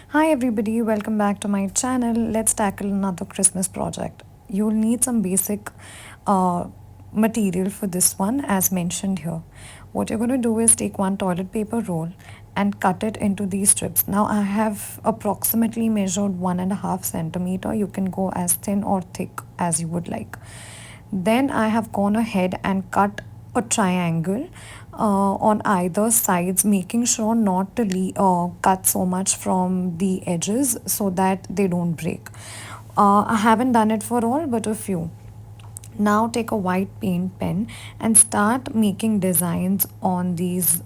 Hi everybody, welcome back to my channel. Let's tackle another Christmas project. You'll need some basic uh, material for this one as mentioned here. What you're going to do is take one toilet paper roll and cut it into these strips. Now I have approximately measured 1.5 centimeter. You can go as thin or thick as you would like. Then I have gone ahead and cut a triangle on either sides, making sure not to cut so much from the edges so that they don't break. I haven't done it for all but a few. Now take a white paint pen and start making designs on these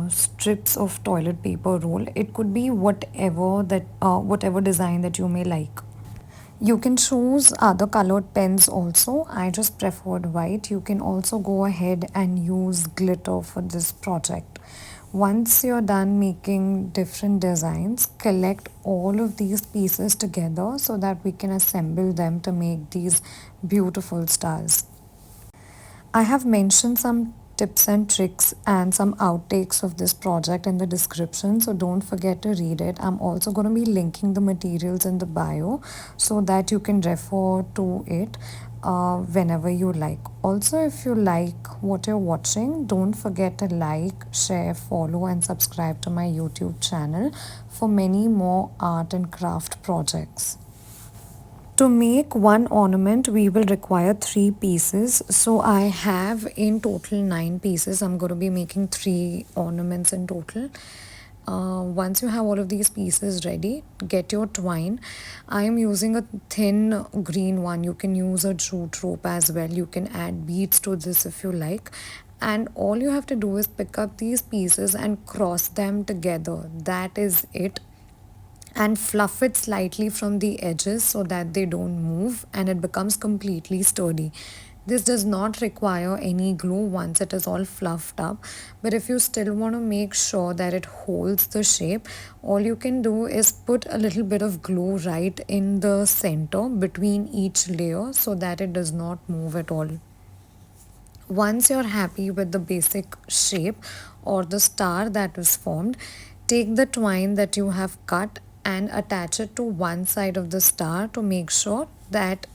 strips of toilet paper roll. It could be whatever design that you may like. You can choose other colored pens also. I just preferred white. You can also go ahead and use glitter for this project. Once you're done making different designs, collect all of these pieces together so that we can assemble them to make these beautiful stars. I have mentioned some tips and tricks and some outtakes of this project in the description, so don't forget to read it. I'm also going to be linking the materials in the bio so that you can refer to it whenever you like. Also, if you like what you're watching, don't forget to like, share, follow and subscribe to my YouTube channel for many more art and craft projects. To make one ornament, we will require 3 pieces. So I have in total 9 pieces. I'm going to be making 3 ornaments in total. Once you have all of these pieces ready, get your twine. I am using a thin green one. You can use a jute rope as well. You can add beads to this if you like. And all you have to do is pick up these pieces and cross them together. That is it, and fluff it slightly from the edges so that they don't move and it becomes completely sturdy. This does not require any glue once it is all fluffed up, but if you still want to make sure that it holds the shape, all you can do is put a little bit of glue right in the center between each layer so that it does not move at all. Once you're happy with the basic shape or the star that is formed, take the twine that you have cut and attach it to one side of the star to make sure that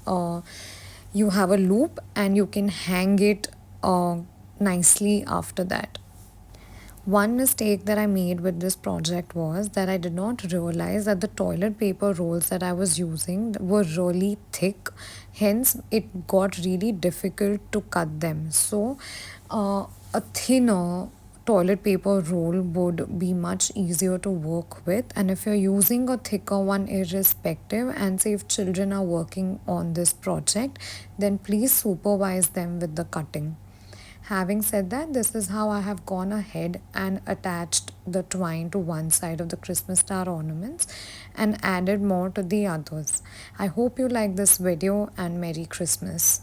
you have a loop and you can hang it nicely after that. One mistake that I made with this project was that I did not realize that the toilet paper rolls that I was using were really thick. Hence, it got really difficult to cut them. So, a thinner toilet paper roll would be much easier to work with. And if you're using a thicker one irrespective, and say if children are working on this project, then please supervise them with the cutting. Having said that, this is how I have gone ahead and attached the twine to one side of the Christmas star ornaments and added more to the others. I hope you like this video and Merry Christmas.